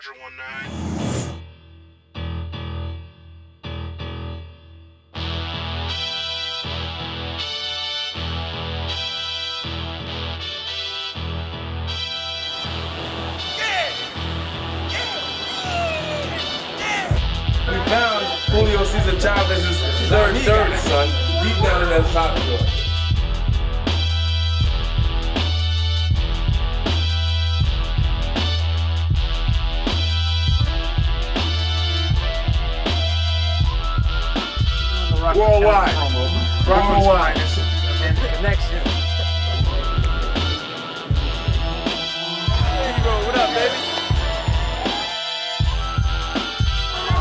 Roger 19. We found Julio Cesar Chavez's third son deep down in El Salvador. Worldwide. Worldwide. And the connection. There you go. What up, baby?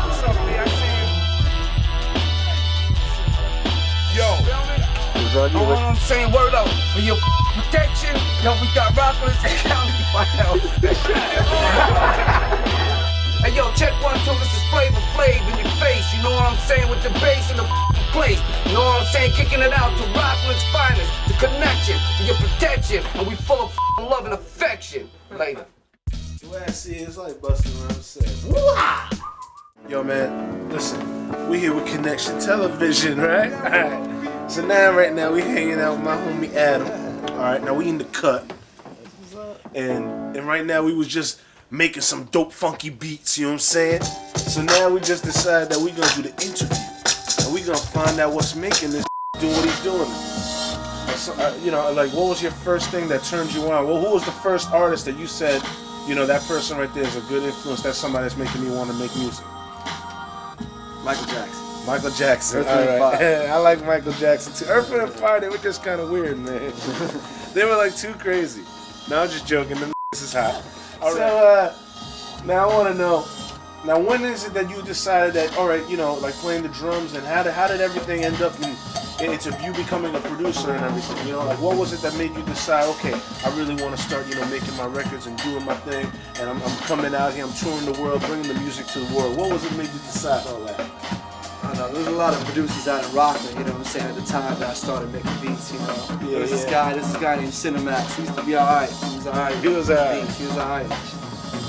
What's up, B? I see you. Yo. Know what I'm saying? Word up. For your protection, yo, we got Rockland County. Hey, yo, check 1, 2, this is Flavor Flav in your face. You know what I'm saying? With the bass in the place. You know what I'm saying? Kicking it out to Rockland's finest. The connection, for your protection. And we full of love and affection. Later. The way I see it, it's like busting around the set. Yo, man, listen. We here with Connection Television, right? Alright. So now, right now, we hanging out with my homie Adam. Alright, now we in the cut. And right now, we was just making some dope funky beats, you know what I'm saying? So now we just decided that we gonna do the interview. And we gonna find out what's making this do what he's doing. So, you know, like, what was your first thing that turned you on? Well, who was the first artist that you said, you know, that person right there is a good influence, that's somebody that's making me want to make music? Michael Jackson. Michael Jackson. Earth, Wind, all right. Fire. I like Michael Jackson too. Earth, Wind, and Fire, they were just kind of weird, man. They were like too crazy. No, I'm just joking. This is hot. All right. Now I want to know. Now, when is it that you decided that, all right, you know, like playing the drums, and how did everything end up into you becoming a producer and everything? You know, like what was it that made you decide, okay, I really want to start, you know, making my records and doing my thing, and I'm coming out here, I'm touring the world, bringing the music to the world. What was it that made you decide all that? I don't know, there was a lot of producers out in Rockland, you know what I'm saying, at the time that I started making beats, you know. Yeah, There was this guy named Cinemax. He used to be alright. He was alright. He was alright. He was alright.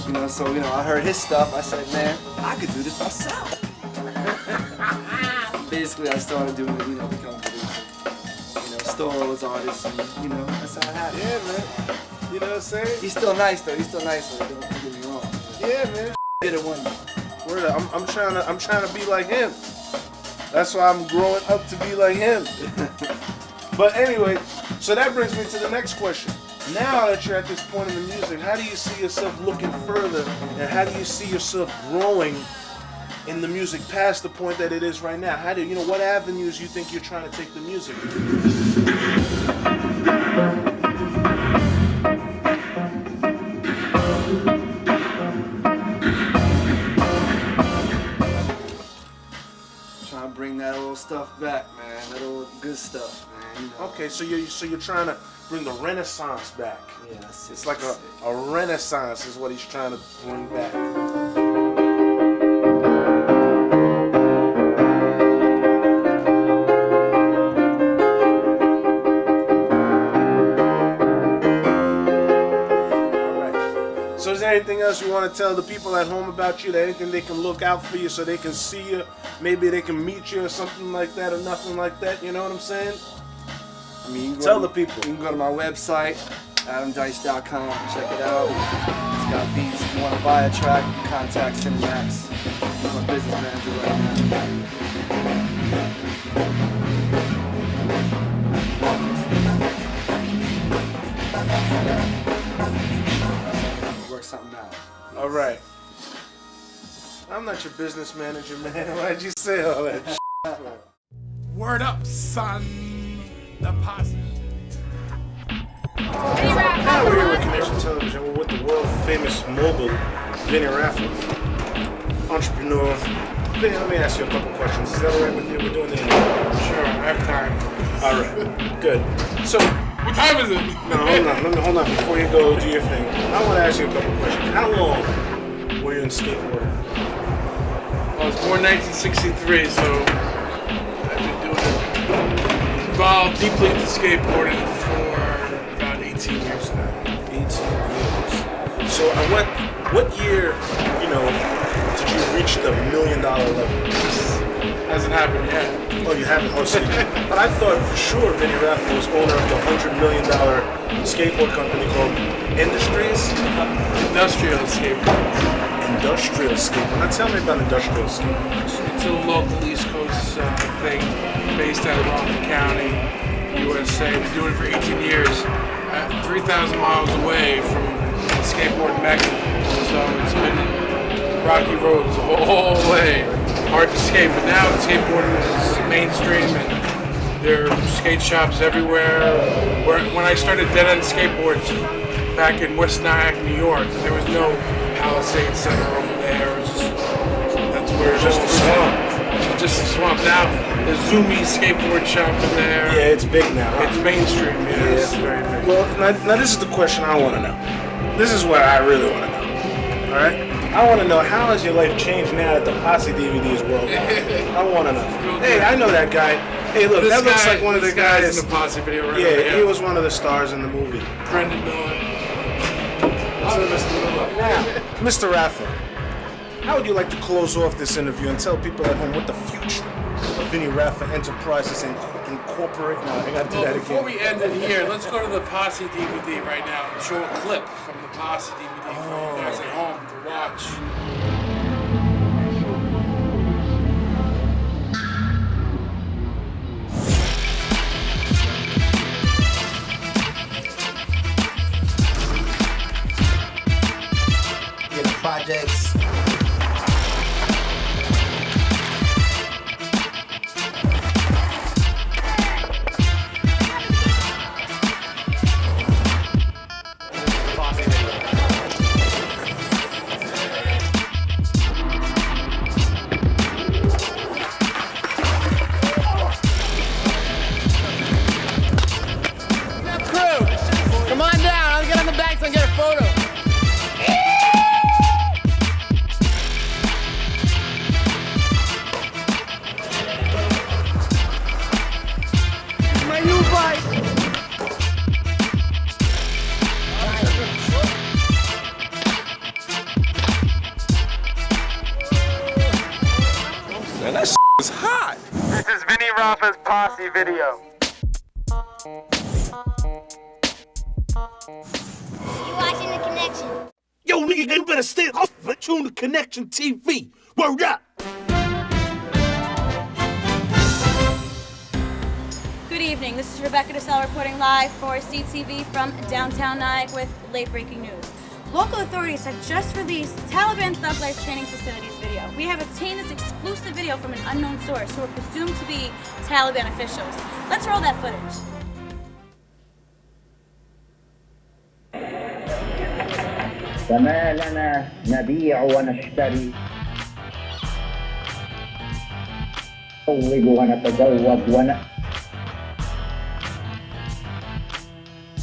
You know, so, you know, I heard his stuff. I said, man, I could do this myself. Basically, I started doing it, you know, becoming a producer. You know, stole all his artists, and, you know, that's how it happened. Yeah, man. You know what I'm saying? He's still nice, though. He's still nice, though. Don't get me wrong. Yeah, man. Did it one day. Word up. I'm trying to be like him. That's why I'm growing up to be like him. But anyway, so that brings me to the next question. Now that you're at this point in the music, how do you see yourself looking further, and how do you see yourself growing in the music past the point that it is right now? How do you know what avenues you think you're trying to take the music? Trying to bring that old stuff back, man. That old good stuff, man. You know? Okay, so you're trying to bring the Renaissance back. Yeah, that's it. It's like a renaissance is what he's trying to bring back. Alright. So is there anything else you want to tell the people at home about you? That anything they can look out for you so they can see you? Maybe they can meet you or something like that or nothing like that, you know what I'm saying? I mean, you can Tell the people. You can go to my website, adamdice.com, check it out. It's got beats. If you want to buy a track, you can contact Cinemax. I'm a business manager right now. Work something out. All right. I'm not your business manager, man. Why'd you say all that shit? Word up, son. The posse. Now we're here with Connection Television. We're with the world famous mogul, Vinny Raffle, entrepreneur. Vinny, let me ask you a couple questions. Is that all right with you? We're doing the interview. Sure, I have time. All right, good. So, What time is it? no, hold on. Before you go do your thing, I want to ask you a couple questions. How long were you in skateboarding? I was born 1963, so I've been doing it. Involved deeply into skateboarding for about 18 years now. 18 years. So what year, you know, did you reach the $1 million level? Hasn't happened yet. Oh, you haven't? Oh, see. But I thought for sure Vinny Raffo was owner of the $100 million skateboard company called Industrial skateboard. Industrial skateboard. Now tell me about industrial skateboard. It's a local East Coast thing based out of Rockland County, USA. Been doing it for 18 years, 3,000 miles away from skateboard Mecca. So it's been rocky roads the whole way. Hard to skate, but now skateboarding is mainstream and there are skate shops everywhere. When I started Dead End Skateboards back in West Nyack, New York, there was no Palisade Center over there. It was that's where it's just a swamp. It's just a swamp. Now there's Zoomy skateboard shop in there. Yeah, it's big now. Huh? It's mainstream. Yeah, it's very big. Well, now this is the question I want to know. This is what I really want to know. All right. I want to know, how has your life changed now that the Posse DVD is worldwide? I want to know. Hey, I know that guy. Hey, look, that looks like one of the guys in the Posse video right Yeah, he was one of the stars in the movie. Brendan Miller. Now, Mr. Raffo, how would you like to close off this interview and tell people at home what the future of Vinny Raffo Enterprises Incorporate? No, I got to do that again. Before we end it here, let's go to the Posse DVD right now and show a clip from the Posse DVD for you guys at home to watch. Projects. Crew, come on down. I'll get on the back so I can get a photo. Man, that is hot. This is Vinny Raffa's Posse video. You watching The Connection? Yo, nigga, you better stay off of Tune the Connection TV. Word up. Good evening. This is Rebecca DeSalle reporting live for CTV from downtown Nyack with late breaking news. Local authorities have just released Taliban Thug Life Training Facilities video. We have obtained this exclusive video from an unknown source who are presumed to be Taliban officials. Let's roll that footage. فما لنا نبيع ونشتري نزوج ونتزوج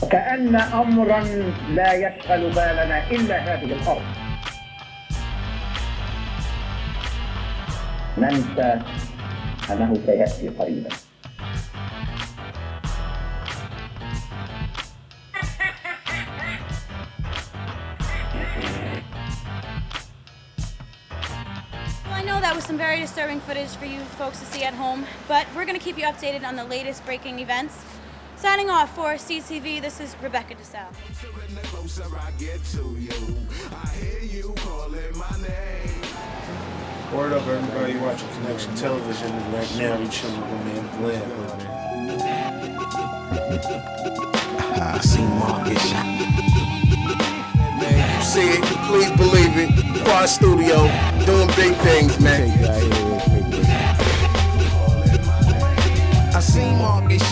وكأن أمرا لا يشغل بالنا إلا هذه الأرض. ننسى أنه سيأتي قريبا. I know that was some very disturbing footage for you folks to see at home, but we're going to keep you updated on the latest breaking events. Signing off for CTV, this is Rebecca DeSalle. Word up, everybody watching Connection Television right now. We chilling with my man Glenn. I see Marcus. Man, you see it, please believe it. Quad Studio, doing big things, man. I seen Marcus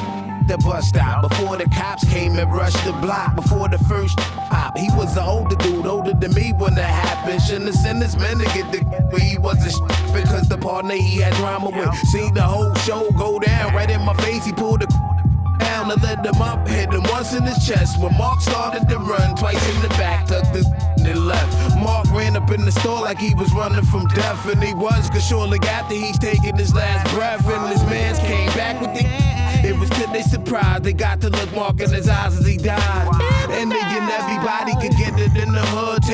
the bus stop before the cops came and rushed the block. Before the first pop, he was an older dude, older than me when that happened. Shouldn't have sent this man to get the but he wasn't because the partner he had drama with. Seen the whole show go down right in my face. He pulled the down to let him up, hit him once in his chest. When Mark started to run, twice in the back, tucked his and left. Mark ran up in the store like he was running from death, and he was, cause shortly after he's taking his last breath, and his mans came back with the it was to their surprise, they got to look Mark in his eyes as he died. And thinking everybody could get it in the hood,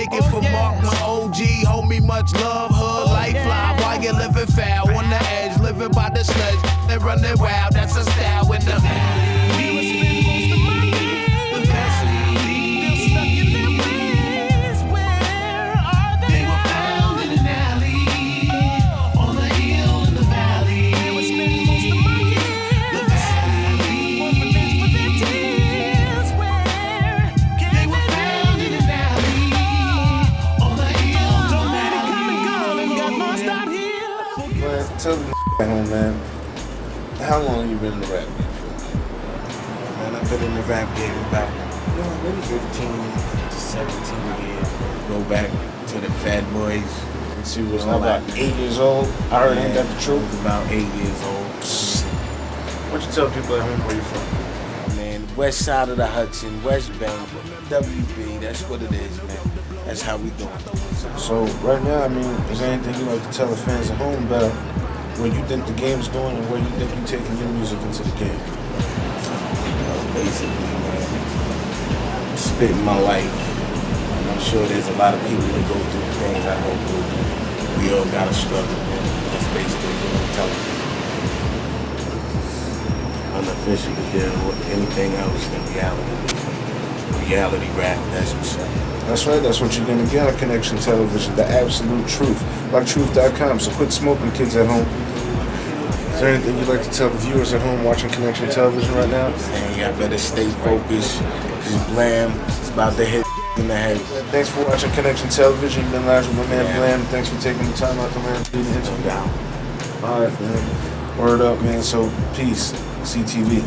home, man. How long you been in the rap game? Man, I've been in the rap game about maybe 15 to 17 years. Go back to the Fat Boys. And see was about 8 years old. I heard ain't that the truth? About 8 years old. Why don't you tell people at home where you're from? Man, west side of the Hudson, West Bank, WB, that's what it is, man. That's how we doing. So right now, I mean, is there anything you like to tell the fans at home about where you think the game's going and where you think you're taking your music into the game? Basically, man, spitting my life. And I'm sure there's a lot of people that go through the things I go through. We all gotta struggle, man. That's basically what I'm telling you. Unofficially dealing with anything else than reality. Reality rap, that's what's up. That's right, that's what you're gonna get on Connection Television, the absolute truth. Like truth.com, so quit smoking, kids at home. Is there anything you'd like to tell the viewers at home watching Connection Television right now? Man, y'all better stay focused, because Blam is about to hit in the head. Thanks for watching Connection Television. You've been live with my man Blam. Thanks for taking the time out to learn to do the interview. Alright, man. Word up, man. So, peace. CTV.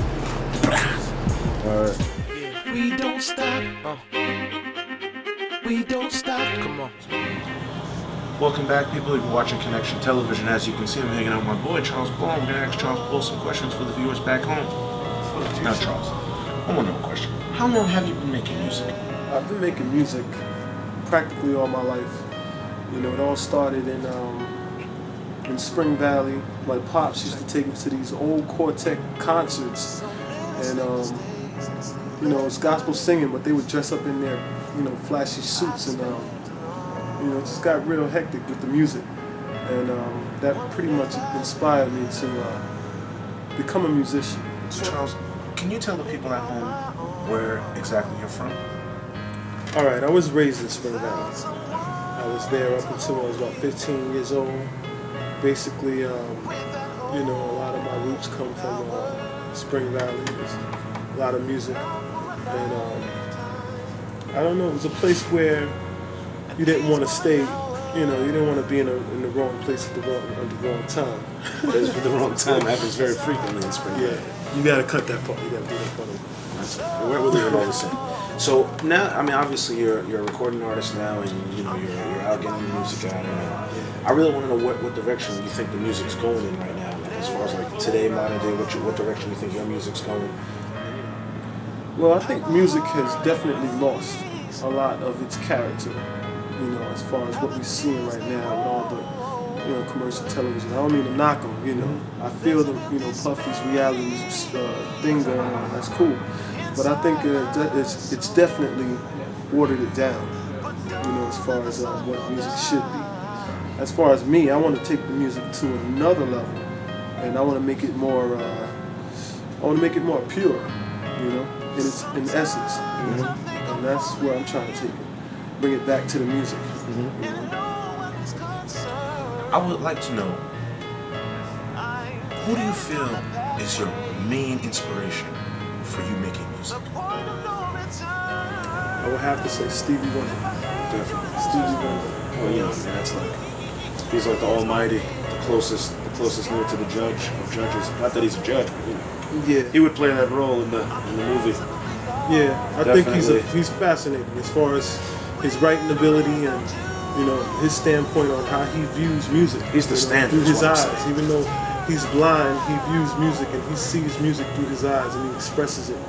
Alright. We don't stop. We don't stop. Come on. Welcome back, people. You've been watching Connection Television. As you can see, I'm hanging out with my boy, Charles Bull. We're going to ask Charles Bull some questions for the viewers back home. Now, Charles, I want to know a question. How long have you been making music? I've been making music practically all my life. You know, it all started in Spring Valley. My pops used to take me to these old Quartet concerts, and you know, it's gospel singing, but they would dress up in their, you know, flashy suits, and you know, it just got real hectic with the music, and that pretty much inspired me to become a musician. So Charles, can you tell the people at home where exactly you're from? All right, I was raised in Spring Valley. I was there up until I was about 15 years old. Basically, you know, a lot of my roots come from Spring Valley. There's a lot of music, and I don't know. It was a place where you didn't want to stay. You know, you didn't want to be in the wrong place at the wrong time. Because the wrong time happens very frequently in Spring Valley. Yeah, you got to cut that part. You got to do that part. We're leaving all the same. So now, I mean, obviously you're a recording artist now, and you know you're out getting the music out. And I really want to know what direction you think the music's going in right now. Like, as far as like today, modern day, what direction you think your music's going? Well, I think music has definitely lost a lot of its character. You know, as far as what we're seeing right now with all the, you know, commercial television. I don't mean to knock them. You know, I feel the, you know, Puffy's reality thing going on. That's cool. But I think it's definitely watered it down, you know, as far as what music should be. As far as me, I want to take the music to another level, and I want to make it more. I want to make it more pure, you know, in essence, you know? And that's where I'm trying to take it, bring it back to the music. You know? I would like to know, who do you feel is your main inspiration for you making music? I would have to say Stevie Wonder. Definitely. Stevie Wonder. Well, you know, man, that's like, he's like the almighty, the closest near to the judge of judges. Not that he's a judge, but you know. Yeah. He would play that role in the movie. Yeah, I think he's fascinating as far as his writing ability and, you know, his standpoint on how he views music. He's the standard through his eyes. Even though he's blind, he views music and he sees music through his eyes and he expresses it.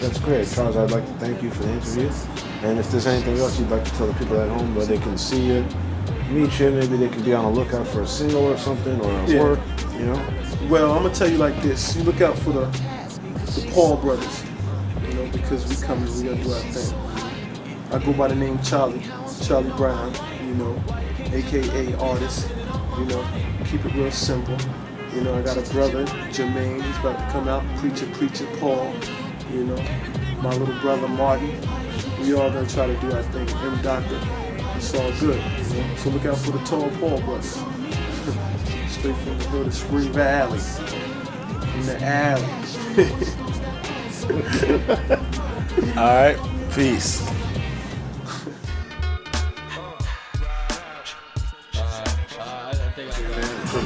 That's great. Charles, I'd like to thank you for the interview. And if there's anything else you'd like to tell the people at home where they can see you, meet you, maybe they can be on the lookout for a single or something, or a work, you know? Well, I'm going to tell you like this. You look out for the Paul brothers, you know, because we come and we got to do our thing. I go by the name Charlie Brown, you know, a.k.a. artist, you know, keep it real simple. You know, I got a brother, Jermaine, he's about to come out, Preacher Paul, you know, my little brother Martin. We all gonna try to do our thing. M. Doctor, it's all good, you know? So look out for the tall Paul brothers. Straight from the hood of Spring Valley. In the alley. Alright, peace.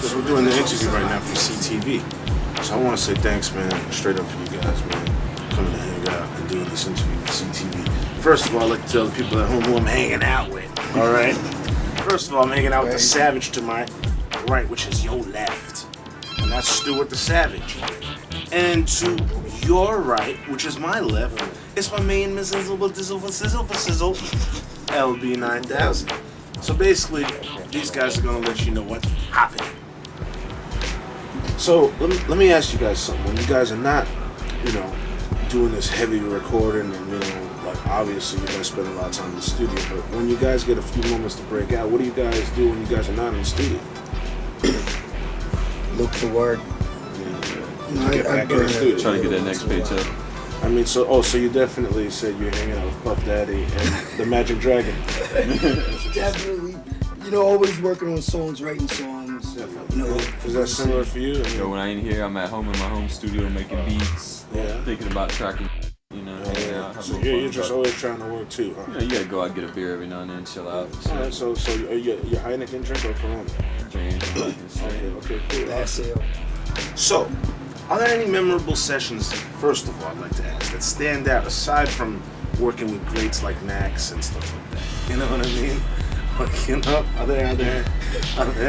So we're doing the interview right now from CTV. So I want to say thanks, man, straight up for you guys, man, coming to hang out and doing this interview with CTV. First of all, I'd like to tell the people at home who I'm hanging out with, all right? First of all, I'm hanging out with the Savage to my right, which is your left. And that's Stuart the Savage. And to your right, which is my left, is my main sizzle, LB 9000. So basically, these guys are gonna let you know what's happening. So let me ask you guys something. When you guys are not, doing this heavy recording and like obviously you guys spend a lot of time in the studio, but when you guys get a few moments to break out, what do you guys do when you guys are not in the studio? Look for work. Get back in the studio. Try to get that next paycheck. I mean, so you definitely said you're hanging out with Puff Daddy and the Magic Dragon. Definitely. Always working on songs, writing songs. Is that similar for you? Yo, when I ain't here, I'm at home in my home studio making beats, thinking about tracking, hanging out. So you're just always trying to work too, huh? You gotta go out and get a beer every now and then, chill out. Alright, so you're Heineken drink or Corona? Okay, cool. That's it. So, are there any memorable sessions, first of all, I'd like to ask, that stand out aside from working with greats like Max and stuff like that? You know what I mean? Like, are there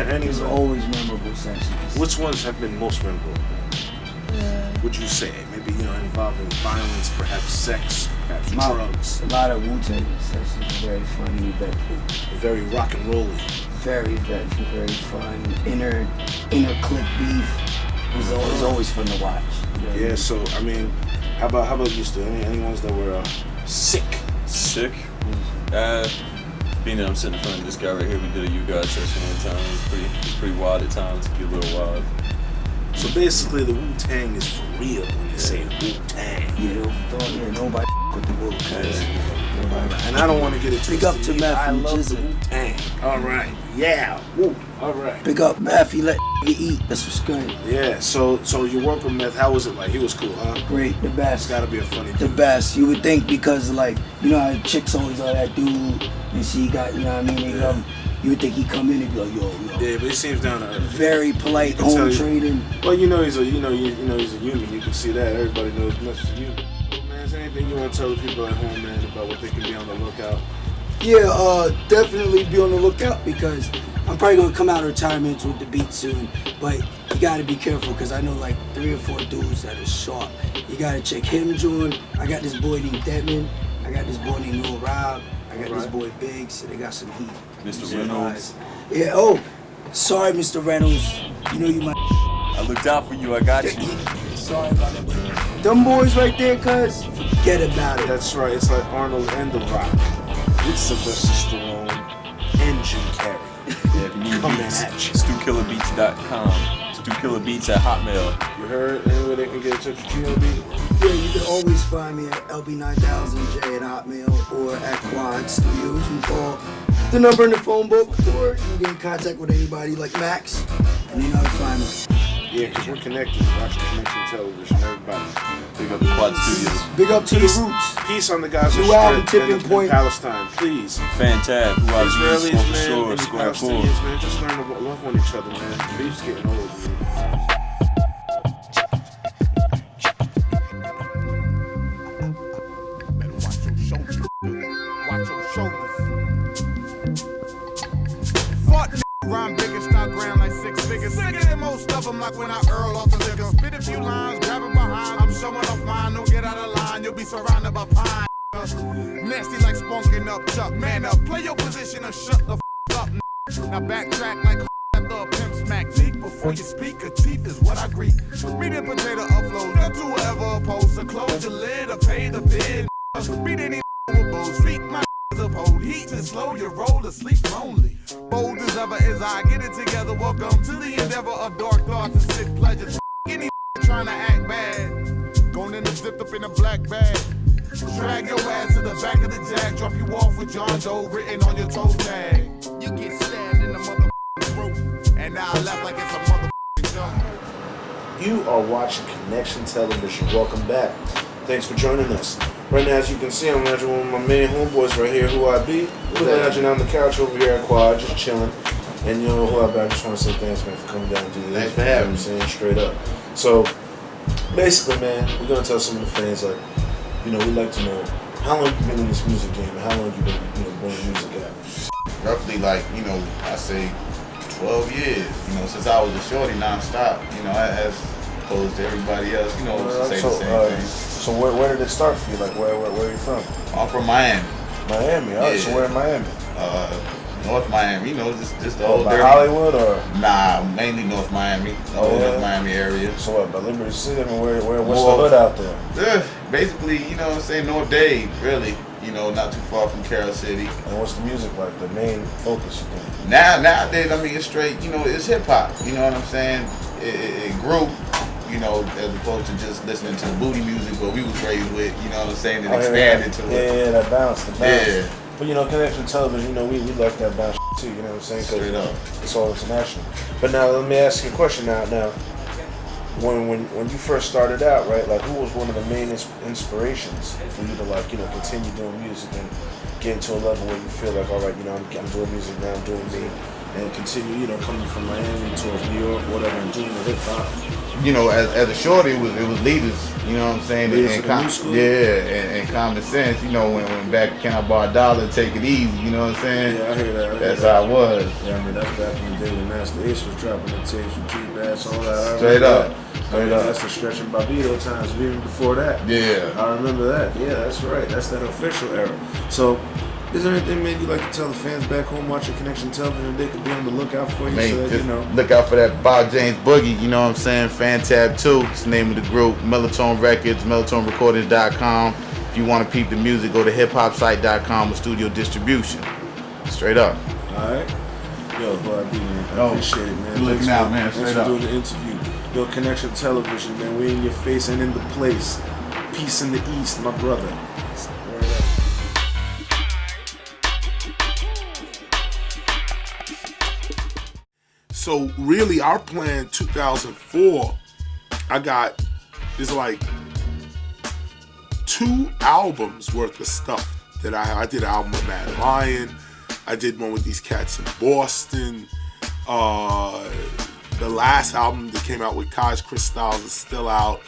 any? There's always memorable sessions. Which ones have been most memorable? Would you say? Maybe, involving violence, perhaps sex, perhaps drugs. A lot of Wu-Tang sessions, very funny, eventful. Very rock and rolly. Very eventful, very fun. Inner clique beef was always fun to watch. Yeah, so, I mean, how about you, Stu? Any ones that were sick? Sick? Being that I'm sitting in front of this guy right here, we did a You Guys session one time. It was pretty wild at times. It could be a little wild. So basically, the Wu-Tang is for real when you say Wu-Tang. Nobody with the Wu-Tang. And I don't want to get it twisted. Big up to Math. I love the Wu-Tang. All right. Yeah. Woo. All right. Big up Math. He let you eat. That's what's good. Yeah. So you work with Meth. How was it like? He was cool, huh? Great. The best. It's got to be a funny dude. The best. You would think because how chicks always are that dude. And she got, you would think he'd come in and be like, yo. Yeah, but he seems down to earth. Very polite, home training. Well, he's a human. You can see that. Everybody knows much as a human. Man, is there anything you want to tell the people at home, man, about what they can be on the lookout? Yeah, definitely be on the lookout because I'm probably gonna come out of retirement with the beat soon. But you gotta be careful because I know like 3 or 4 dudes that are sharp. You gotta check him, John. I got this boy named Devin. I got this boy named Lil Rob. I got this boy Big, so they got some heat. Mr. Reynolds. Yeah, oh, sorry, Mr. Reynolds. You might. I looked out for you, I got you. Sorry about that, but them boys right there, cuz, forget about it. That's right, it's like Arnold and The Rock. It's Sylvester Stallone and Jim Carrey. Yeah, if you need beats, StuKillerBeats.com. StuKillerBeats at Hotmail. You heard? Anywhere they can get in touch with you, LB? Yeah, you can always find me at LB9000J at Hotmail or at Quad Studios. You can call the number in the phone book, or you can get in contact with anybody like Max, and you know how to find me. Yeah, because we're connected. Watching Connection Television, everybody. Big up the Quad Studios. Big up to the roots. Peace on the Gaza Strip and Palestine, please. Fantastic. Israelis, man, and the Square Palestinians, man, just learn to love one each other, man. Beef's getting old, man. Watch your shoulders. Fuck rhyme big and start grand like 6 figures. Bigger than most of them, like when I Earl off the liquor. Spit a few lines, grab it behind. I'm showing off mine, don't get out of line. You'll be surrounded by pine. Nasty like spunking up, Chuck. Man up, play your position or shut the up. Now backtrack like after a pimp smack deep. Before you speak, a teeth is what I greet. Meat and potato upload, up to whoever opposed. So close your lid or pay the bid. Beat any street, my uphold heat and slow your roll to sleep lonely. Bold as ever as I get it together. Welcome to the endeavor of dark thoughts and sick pleasures. Any trying to act bad, going in and zipped up in a black bag. Drag your ass to the back of the jag, drop you off with John Doe written on your toe tag. You get stabbed in the mother throat, and I now I left like it's a motherfucking joke. You are watching Connection Television. Welcome back. Thanks for joining us. Right now, as you can see, I'm lounging with my main homeboys right here, who I be. We're lounging on the couch over here at Quad, just chilling. And you know who I be, I just want to say thanks, man, for coming down and do this. Thanks for having me. Saying straight up. So, basically, man, we're going to tell some of the fans, like, you know, we'd like to know, how long you been in this music game, and how long you been, you know, blowing music out? Roughly, like, you know, I say 12 years, you know, since I was a shorty nonstop, you know, as opposed to everybody else, you know, say the same thing. So where did it start for you? Like, where are you from? I'm from Miami. Miami, all right, so where in Miami? North Miami, you know, just the whole by Hollywood or? Nah, mainly North Miami, the whole North Miami area. So what, by Liberty City? I mean, what's the hood out there? Basically, you know what I'm saying, North Dade, really. You know, not too far from Carroll City. And what's the music like, the main focus, you think? Nowadays, I mean, it's straight, you know, it's hip-hop, you know what I'm saying? It grew, you know, as opposed to just listening to the booty music what we was raised with, you know what I'm saying? It expanded to it. Yeah, that bounce, Yeah. But, you know, Connection Television, you know, we like that bounce too, you know what I'm saying? Straight up. It's all international. But now, let me ask you a question now. When you first started out, right, like, who was one of the main inspirations for you to, like, you know, continue doing music and get to a level where you feel like, all right, you know, I'm doing music now, I'm doing me, and continue, you know, coming from Miami towards New York, whatever, and doing the hip hop? You know, as a shorty, it was leaders, you know what I'm saying? And common sense, you know, when back Can I Borrow a Dollar, Take It Easy, you know what I'm saying? Yeah, I hear that. That's how it was. Yeah, I mean, that's back in the day when Master Ace was dropping the tapes with G-Bass, all that. Straight up. That's the Stretch and Bobito times, even before that. Yeah. I remember that. Yeah, that's right. That's that official era. So, is there anything, man, you'd like to tell the fans back home watching Connection Television they could be on the lookout for you? Man, so that, just you know, look out for that Bob James Boogie, you know what I'm saying? Fan Tab 2, it's the name of the group. Melatonin Records, melatonerecordings.com. If you want to peep the music, go to hiphopsite.com with studio distribution. Straight up. Alright. Yo, R.I.P, man. I appreciate it, man. You looking out, man. Thanks for doing the interview. Yo, Connection Television, man. We in your face and in the place. Peace in the East, my brother. Word up. So really, our plan 2004, there's like 2 albums worth of stuff that I did an album with Mad Lion. I did one with these cats in Boston. The last album that came out with Kaj Chris Styles is still out.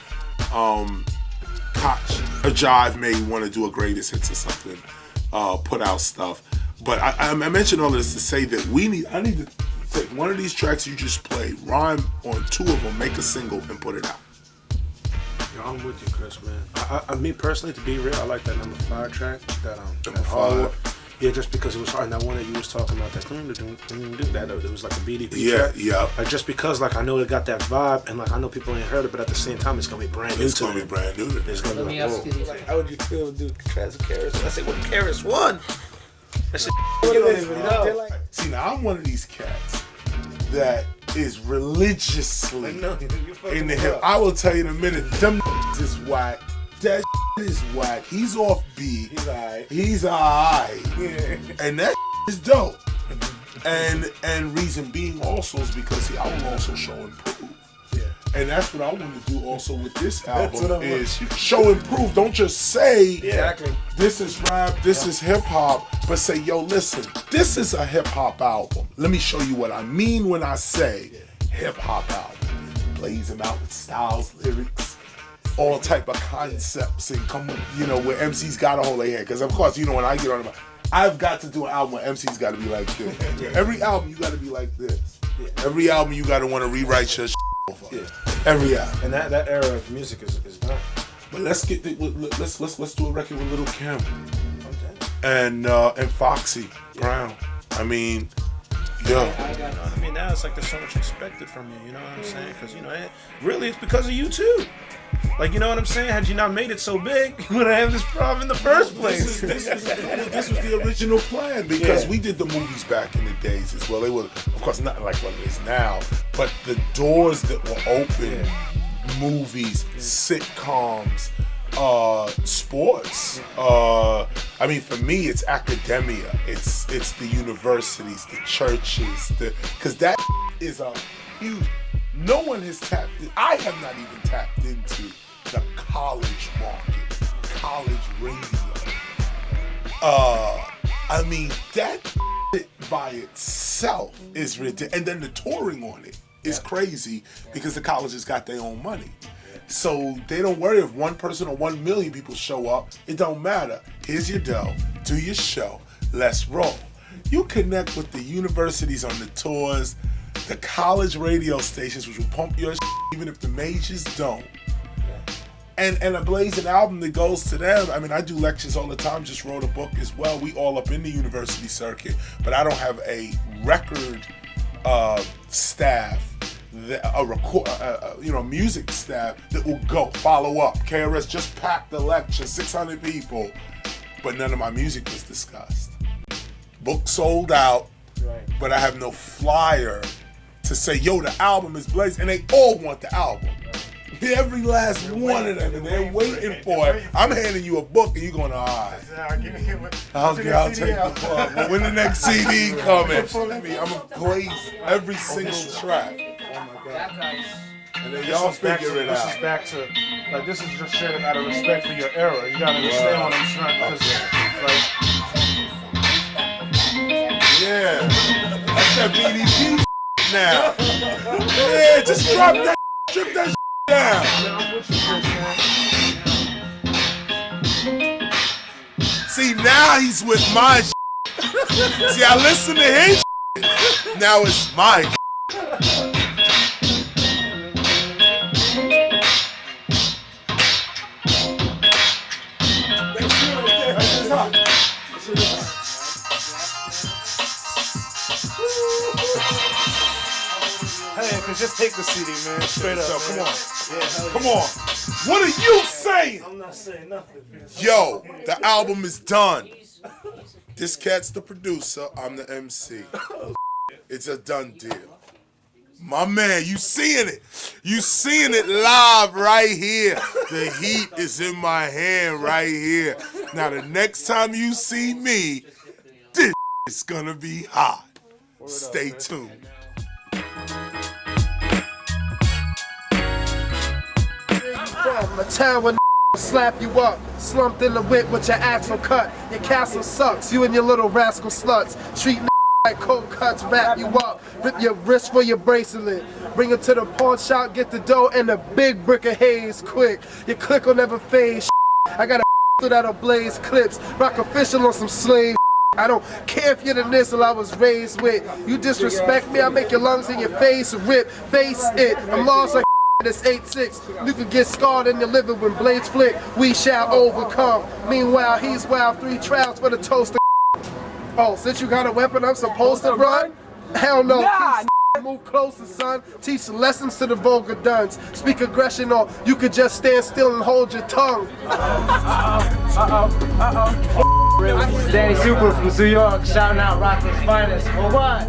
Jive may want to do a greatest hits or something, put out stuff. But I mentioned all this to say that I need to take one of these tracks you just played, rhyme on 2 of them, make a single, and put it out. Yo, I'm with you, Chris, man. Me personally, to be real, I like that number 5 track, that hard. Yeah, just because it was hard. And that one that you was talking about, that it was like a BDP track. Yeah. Like, just because, like, I know it got that vibe, and like I know people ain't heard it, but at the same time, it's gonna be brand new. It's gonna be brand new. It's gonna Let be me ask you, like, how would you feel to do Trans Karis? I say, what Karis won? That shit, you don't even know. See, now I'm one of these cats that is religiously in the hip. I will tell you in a minute, them is whack. That is whack. He's off beat. He's alright. Yeah. And that is dope. And reason being also is because I will also show and prove. Yeah. And that's what I want to do also with this album is show and prove. Don't just say this is rap, this is hip hop, but say, yo, listen, this is a hip hop album. Let me show you what I mean when I say hip hop album. Blaze them out with styles, lyrics, all type of concepts, and come with, you know, where MC's got to hold their head. Because of course, you know, when I get on them, I've got to do an album where MC's got to be like this. Every album you got to be like this. Every album you got to want to rewrite your shit. Every album. And that era of music is done. But let's do a record with Little Kim and Foxy Brown. I mean, yo. I mean, now it's like there's so much expected from you. You know what I'm saying? Because, you know, really it's because of you too. Like, you know what I'm saying? Had you not made it so big, you wouldn't have this problem in the first place. This was the original plan because we did the movies back in the days as well. They were, of course, not like what it is now, but the doors that were open, movies, sitcoms, sports. I mean, for me, it's academia. It's the universities, the churches, because that is a huge. No one has tapped in. I have not even tapped into the college market, college radio. I mean, that by itself is ridiculous. And then the touring on it is crazy because the colleges got their own money. So they don't worry if one person or 1 million people show up. It don't matter. Here's your dough. Do your show. Let's roll. You connect with the universities on the tours, the college radio stations, which will pump your even if the majors don't. And a blazing album that goes to them. I mean, I do lectures all the time, just wrote a book as well. We all up in the university circuit, but I don't have a record staff, music staff that will go follow up. KRS just packed the lecture, 600 people, but none of my music was discussed. Book sold out, but I have no flyer to say, yo, the album is blazing, and they all want the album. Every last one of them, and they're waiting for it. I'm handing you a book, and you're going, all right. I'll take the book. But when the next CD comes, I'm going to place every single track. Oh my God. And then y'all figure it out. This is back to, like, this is just sharing out of respect for your era. You got to understand what I'm trying to say. Yeah. That's that BDP now. Yeah, just drop that, strip that down. See, now he's with my See, I listen to his now it's my Hey, just take the CD, man. Straight up. Come on. Come on. What are you saying? I'm not saying nothing. Yo, the album is done. This cat's the producer. I'm the MC. It's a done deal. My man, you seeing it. You seeing it live right here. The heat is in my hand right here. Now, the next time you see me, this is gonna be hot. Stay tuned. From a town where slap you up, slumped in the whip with your axle cut. Your castle sucks, you and your little rascal sluts. Treat like cold cuts, wrap you up, rip your wrist for your bracelet. Bring it to the pawn shop, get the dough and a big brick of haze quick. Your click will never fade. I got a that'll blaze clips, rock official on some slave. I don't care if you're the nizzle I was raised with. You disrespect me, I make your lungs in your face rip. Face it, I'm lost like this 8-6. You can get scarred in your liver when blades flick. We shall overcome. Meanwhile, he's wild. 3 trials for the toaster. Oh, since you got a weapon, I'm supposed to run? Hell no. Nah. Move closer, son. Teach lessons to the vulgar duns. Speak aggression, or you could just stand still and hold your tongue. Danny Super from New York, shouting out Rockland's finest. For what?